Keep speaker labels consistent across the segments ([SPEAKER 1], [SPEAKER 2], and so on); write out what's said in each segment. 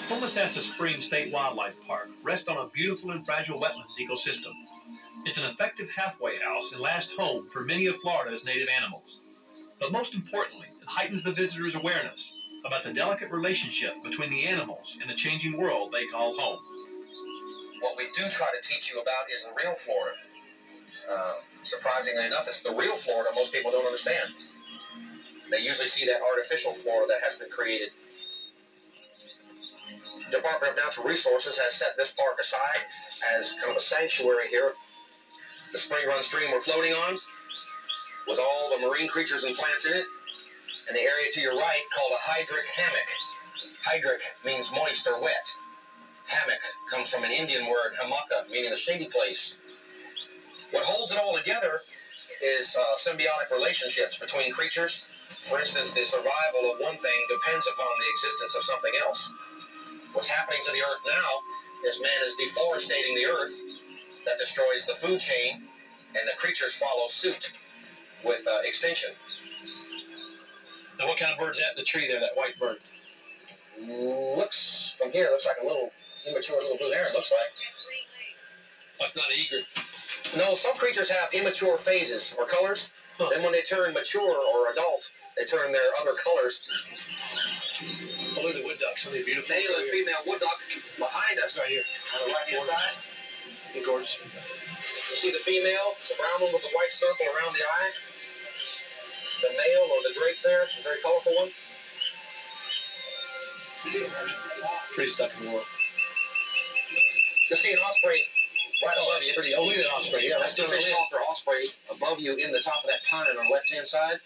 [SPEAKER 1] Homosassa Springs State Wildlife Park rests on a beautiful and fragile wetlands ecosystem. It's an effective halfway house and last home for many of Florida's native animals. But most importantly, it heightens the visitor's awareness about the delicate relationship between the animals and the changing world they call home.
[SPEAKER 2] What we do try to teach you about is the real Florida. Surprisingly enough, it's the real Florida most people don't understand. They usually see that artificial Florida that has been created. The Department of Natural Resources has set this park aside as kind of a sanctuary here. The spring run stream we're floating on, with all the marine creatures and plants in it, and the area to your right called a hydric hammock. Hydric means moist or wet. Hammock comes from an Indian word, hamaka, meaning a shady place. What holds it all together is symbiotic relationships between creatures. For instance, the survival of one thing depends upon the existence of something else. What's happening to the earth now is man is deforestating the earth. That destroys the food chain, and the creatures follow suit with extinction.
[SPEAKER 1] Now, what kind of bird's that in the tree there, that white bird?
[SPEAKER 2] Looks, from here, looks like a little immature little blue heron, looks like.
[SPEAKER 1] That's not an egret.
[SPEAKER 2] No, some creatures have immature phases or colors. Huh. Then when they turn mature or adult, they turn their other colors.
[SPEAKER 1] Oh, look at the wood ducks. Aren't they beautiful?
[SPEAKER 2] Male and female wood duck behind us.
[SPEAKER 1] Right here.
[SPEAKER 2] On the right-hand side.
[SPEAKER 1] They're gorgeous.
[SPEAKER 2] You see the female, the brown one with the white circle around the eye. The male or the drake there, a very colorful one.
[SPEAKER 1] Pretty stuck in the world.
[SPEAKER 2] You'll see an osprey right above you.
[SPEAKER 1] Pretty. Oh, look at that osprey. Yeah,
[SPEAKER 2] that's the fish hawk or osprey above you in the top of that pine on the left-hand side.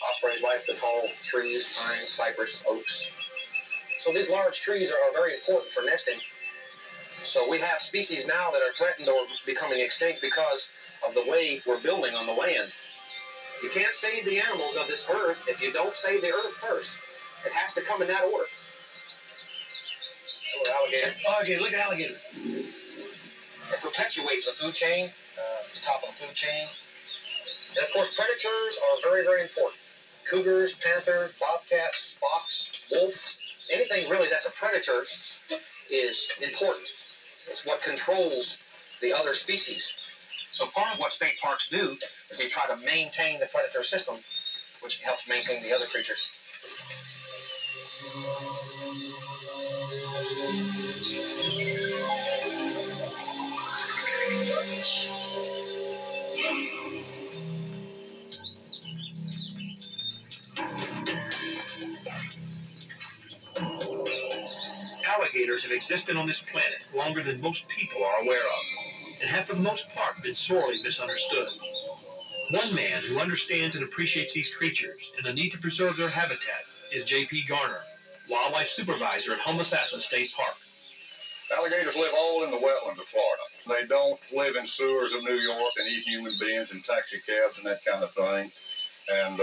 [SPEAKER 2] Ospreys like the tall trees, pines, cypress, oaks. So these large trees are very important for nesting. So we have species now that are threatened or becoming extinct because of the way we're building on the land. You can't save the animals of this earth if you don't save the earth first. It has to come in that order. Alligator.
[SPEAKER 1] Oh, okay, look at alligator.
[SPEAKER 2] It perpetuates the food chain, the top of the food chain. And of course, predators are very, very important. Cougars, panthers, bobcats, fox, wolf, anything really that's a predator is important. It's what controls the other species. So part of what state parks do is they try to maintain the predator system, which helps maintain the other creatures.
[SPEAKER 1] Alligators have existed on this planet longer than most people are aware of, and have for the most part been sorely misunderstood. One man who understands and appreciates these creatures and the need to preserve their habitat is J.P. Garner, Wildlife Supervisor at Homosassa State Park.
[SPEAKER 3] Alligators live all in the wetlands of Florida. They don't live in sewers of New York and eat human beings in taxi cabs and that kind of thing. And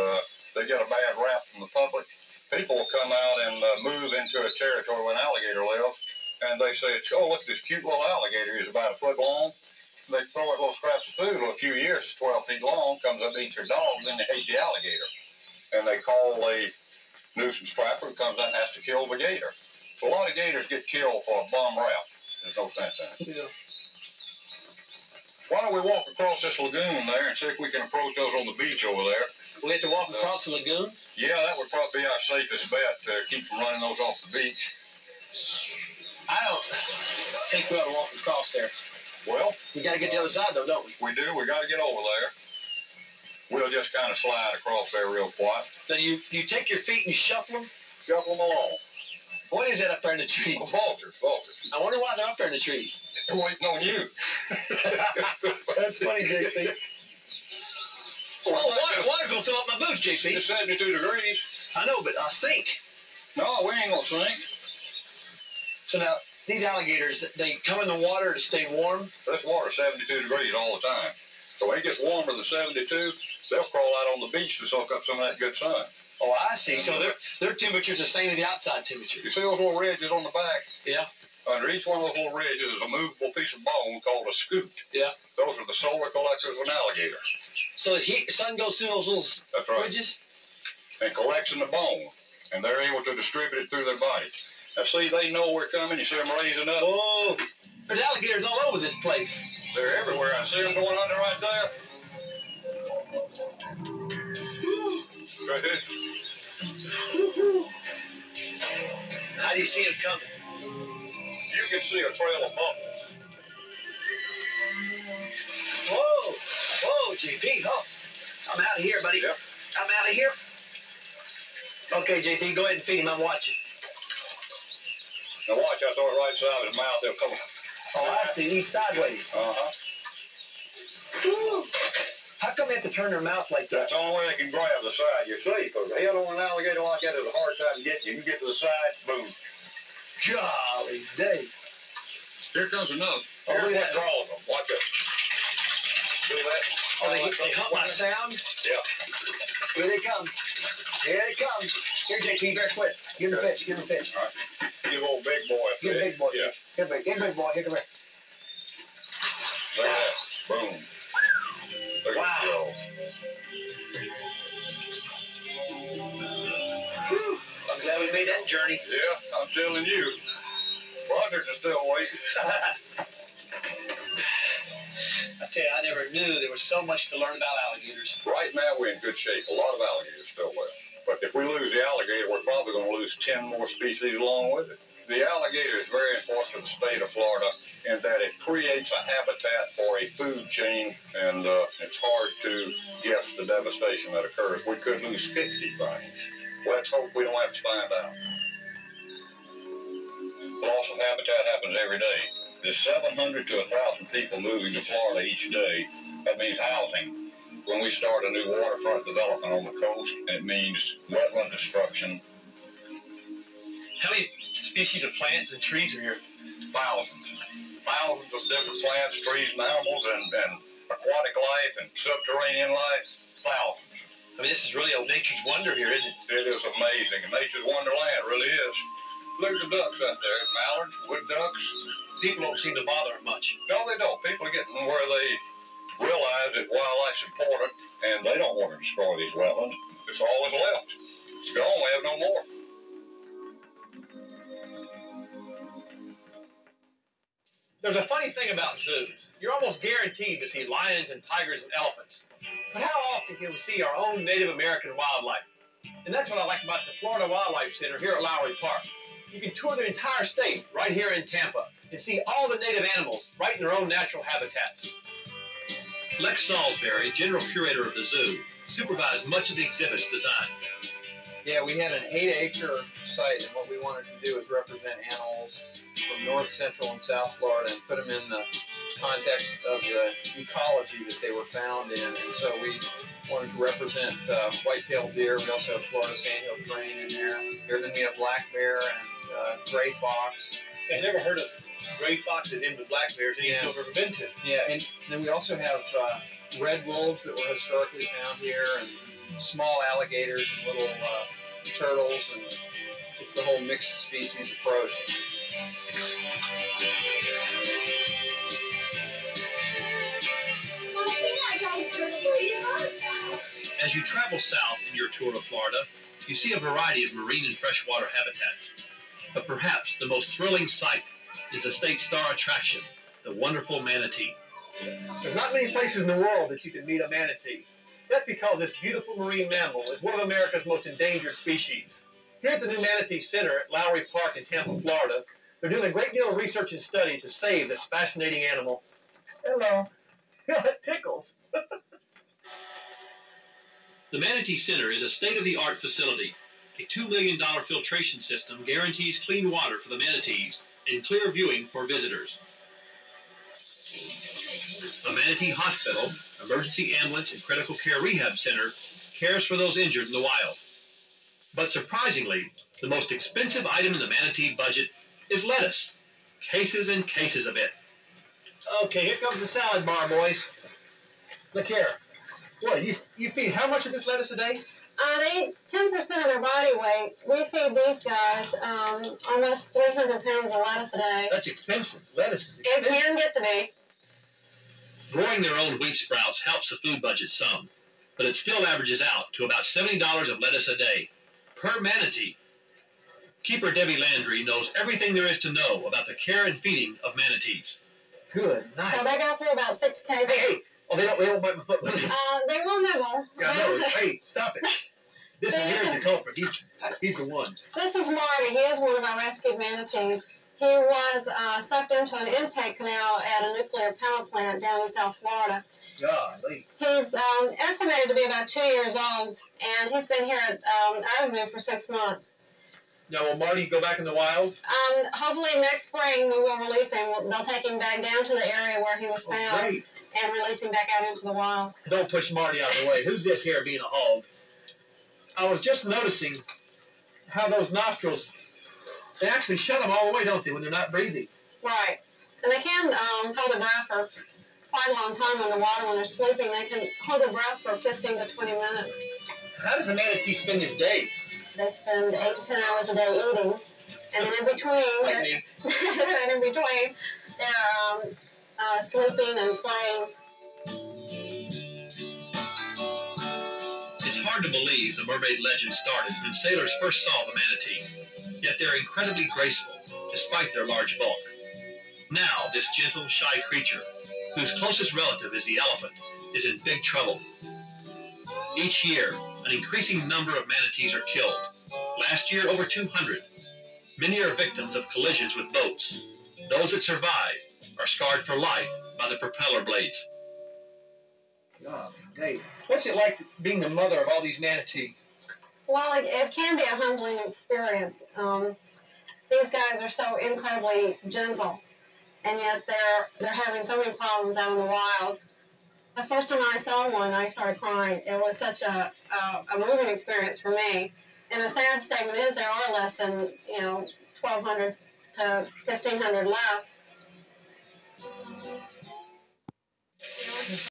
[SPEAKER 3] they get a bad rap from the public. People will come out and move into a territory where an alligator lives, and they say, oh, look at this cute little alligator. He's about a foot long. They throw it little scraps of food. In a few years, it's 12 feet long, comes up and eats your dog, then they hate the alligator. And they call a nuisance trapper who comes out and has to kill the gator. A lot of gators get killed for a bum rap. There's no sense in it.
[SPEAKER 1] Yeah.
[SPEAKER 3] Why don't we walk across this lagoon there and see if we can approach those on the beach over there?
[SPEAKER 1] We have to walk across the lagoon?
[SPEAKER 3] Yeah, that would probably be our safest bet to keep from running those off the beach.
[SPEAKER 1] I don't think we ought to walk across there.
[SPEAKER 3] Well,
[SPEAKER 1] we got to get to the other side, though, don't we?
[SPEAKER 3] We do. We got to get over there. We'll just kind of slide across there real quiet.
[SPEAKER 1] Then you take your feet and you shuffle them?
[SPEAKER 3] Shuffle them along.
[SPEAKER 1] What is that up there in the trees?
[SPEAKER 3] Oh, vultures.
[SPEAKER 1] I wonder why they're up there in the trees.
[SPEAKER 3] They're waiting on you.
[SPEAKER 1] That's funny, JP. Well, water's going to fill up my boots, JP.
[SPEAKER 3] It's 72 degrees.
[SPEAKER 1] I know, but I'll sink.
[SPEAKER 3] No, we ain't going to sink.
[SPEAKER 1] So now, these alligators, they come in the water to stay warm?
[SPEAKER 3] This water's 72 degrees all the time. So when it gets warmer than 72, they'll crawl out on the beach to soak up some of that good sun.
[SPEAKER 1] Oh, I see. So their temperature's the same as the outside temperature.
[SPEAKER 3] You see those little ridges on the back?
[SPEAKER 1] Yeah.
[SPEAKER 3] Under each one of those little ridges is a movable piece of bone called a scoot.
[SPEAKER 1] Yeah.
[SPEAKER 3] Those are the solar collectors of an alligator.
[SPEAKER 1] So the sun goes through those little ridges?
[SPEAKER 3] And collects in the bone. and they're able to distribute it through their bodies. Now, see, they know we're coming. You see them raising up.
[SPEAKER 1] Oh, there's alligators all over this place.
[SPEAKER 3] They're everywhere. I see them going under right there. Right there.
[SPEAKER 1] How do you see them coming?
[SPEAKER 3] You can see a trail of bubbles.
[SPEAKER 1] Whoa, whoa, JP. Oh, I'm out of here, buddy.
[SPEAKER 3] Yep.
[SPEAKER 1] I'm out of here. Okay, JP, go ahead and feed him. I'm watching.
[SPEAKER 3] Now watch, I throw it right side of his mouth. They'll come.
[SPEAKER 1] Oh, I see. Eat sideways.
[SPEAKER 3] Uh-huh.
[SPEAKER 1] How come they have to turn their mouths like that?
[SPEAKER 3] That's the only way they can grab the side. You see, if a head on an alligator like that is a hard time getting. You can get to the side, boom.
[SPEAKER 1] Golly day.
[SPEAKER 3] Here comes another.
[SPEAKER 1] Oh,
[SPEAKER 3] Here's
[SPEAKER 1] look at
[SPEAKER 3] what
[SPEAKER 1] that.
[SPEAKER 3] draws them. Watch this. Do that.
[SPEAKER 1] Oh, they hump my sound?
[SPEAKER 3] Yeah.
[SPEAKER 1] Here they come. Here they come. Here, JP, very quick. Give him the fish. Give him the fish.
[SPEAKER 3] All right. Give old big boy a
[SPEAKER 1] Give
[SPEAKER 3] fish.
[SPEAKER 1] big boy
[SPEAKER 3] Yeah.
[SPEAKER 1] fish. Here, big boy. Here, come here.
[SPEAKER 3] Look at that. Boom. Look
[SPEAKER 1] Wow.
[SPEAKER 3] at go.
[SPEAKER 1] Whew. I'm glad we made that journey.
[SPEAKER 3] Yeah, I'm telling you. Buzzards are still waiting.
[SPEAKER 1] I tell you, I never knew there was so much to learn about alligators.
[SPEAKER 3] Right now, we're in good shape. A lot of alligators still left. But if we lose the alligator, we're probably going to lose 10 more species along with it. The alligator is very important to the state of Florida in that it creates a habitat for a food chain, and it's hard to guess the devastation that occurs. We could lose 50 things. Let's hope we don't have to find out. Loss of habitat happens every day. There's 700 to 1,000 people moving to Florida each day. That means housing. When we start a new waterfront development on the coast, it means wetland destruction.
[SPEAKER 1] How many species of plants and trees are here?
[SPEAKER 3] Thousands. Thousands of different plants, trees, and animals, and aquatic life and subterranean life. Thousands.
[SPEAKER 1] I mean, this is really a nature's wonder here, isn't it?
[SPEAKER 3] It is amazing. Nature's wonderland, it really is. Look at the ducks out there. Mallards, wood ducks.
[SPEAKER 1] People don't seem to bother them much.
[SPEAKER 3] No, they don't. People are getting where they realize that wildlife's important, and they don't want to destroy these wetlands. It's all that's left. It's gone. We have no more.
[SPEAKER 1] There's a funny thing about zoos. You're almost guaranteed to see lions and tigers and elephants. But how often can we see our own Native American wildlife? And that's what I like about the Florida Wildlife Center here at Lowry Park. You can tour the entire state right here in Tampa and see all the native animals right in their own natural habitats. Lex Salisbury, general curator of the zoo, supervised much of the exhibit's design.
[SPEAKER 4] Yeah, we had an 8-acre site, and what we wanted to do is represent animals from North, Central, and South Florida and put them in the context of the ecology that they were found in. And so we wanted to represent white-tailed deer. We also have Florida sandhill crane in there. Then we have black bear and gray fox.
[SPEAKER 1] I've never heard of gray fox and in with black bears, and
[SPEAKER 4] Yeah.
[SPEAKER 1] you've never been to.
[SPEAKER 4] Yeah, and then we also have red wolves that were historically found here, and small alligators and little turtles, and it's the whole mixed species approach.
[SPEAKER 1] As you travel south in your tour of Florida, you see a variety of marine and freshwater habitats. But perhaps the most thrilling sight is the state's star attraction, the wonderful manatee. There's not many places in the world that you can meet a manatee. That's because this beautiful marine mammal is one of America's most endangered species. Here at the new Manatee Center at Lowry Park in Tampa, Florida, they're doing a great deal of research and study to save this fascinating animal. Hello. It tickles. The Manatee Center is a state-of-the-art facility. A $2 million filtration system guarantees clean water for the manatees and clear viewing for visitors. A manatee hospital, emergency ambulance, and critical care rehab center cares for those injured in the wild. But surprisingly, the most expensive item in the manatee budget is lettuce. Cases and cases of it. Okay, here comes the salad bar, boys. Look here. What, you feed how much of this lettuce a day?
[SPEAKER 5] They eat 10% of their body weight. We feed these guys almost 300 pounds of lettuce a day.
[SPEAKER 1] That's expensive. Lettuce is
[SPEAKER 5] It
[SPEAKER 1] expensive.
[SPEAKER 5] can get to be.
[SPEAKER 1] Growing their own wheat sprouts helps the food budget some, but it still averages out to about $70 of lettuce a day. per manatee. Keeper Debbie Landry knows everything there is to know about the care and feeding of manatees.
[SPEAKER 4] Good night.
[SPEAKER 5] So they go through about 6 cases.
[SPEAKER 1] Hey! Oh, they don't bite my foot.
[SPEAKER 5] They will nibble.
[SPEAKER 1] Yeah, no, hey, stop it. This one here is the culprit. He's the one.
[SPEAKER 5] This is Marty. He is one of our rescued manatees. He was sucked into an intake canal at a nuclear power plant down in South Florida.
[SPEAKER 1] Golly.
[SPEAKER 5] He's estimated to be about 2 years old, and he's been here at our zoo for 6 months.
[SPEAKER 1] Now, will Marty go back in the wild?
[SPEAKER 5] Hopefully next spring we will release him. They'll take him back down to the area where he was found and release him back out into the wild.
[SPEAKER 1] Don't push Marty out of the way. Who's this here being a hog? I was just noticing how those nostrils, they actually shut them all the way, don't they, when they're not breathing?
[SPEAKER 5] Right. And they can hold their breath for quite a long time in the water when they're sleeping. They can hold their breath for 15 to 20 minutes.
[SPEAKER 1] How does a manatee spend his day?
[SPEAKER 5] They spend 8 to 10 hours a day eating, and then in between,
[SPEAKER 1] Like me.
[SPEAKER 5] and in between, they're sleeping and playing.
[SPEAKER 1] It's hard to believe the mermaid legend started when sailors first saw the manatee, yet they're incredibly graceful, despite their large bulk. Now, this gentle, shy creature, whose closest relative is the elephant, is in big trouble. Each year, an increasing number of manatees are killed. Last year, over 200. Many are victims of collisions with boats. Those that survive are scarred for life by the propeller blades.
[SPEAKER 4] God, Dave, what's it like being the mother of all these manatees?
[SPEAKER 5] Well, it can be a humbling experience. These guys are so incredibly gentle, and yet they're having so many problems out in the wild. The first time I saw one, I started crying. It was such a moving experience for me. And a sad statement is there are less than 1,200 to 1,500 left.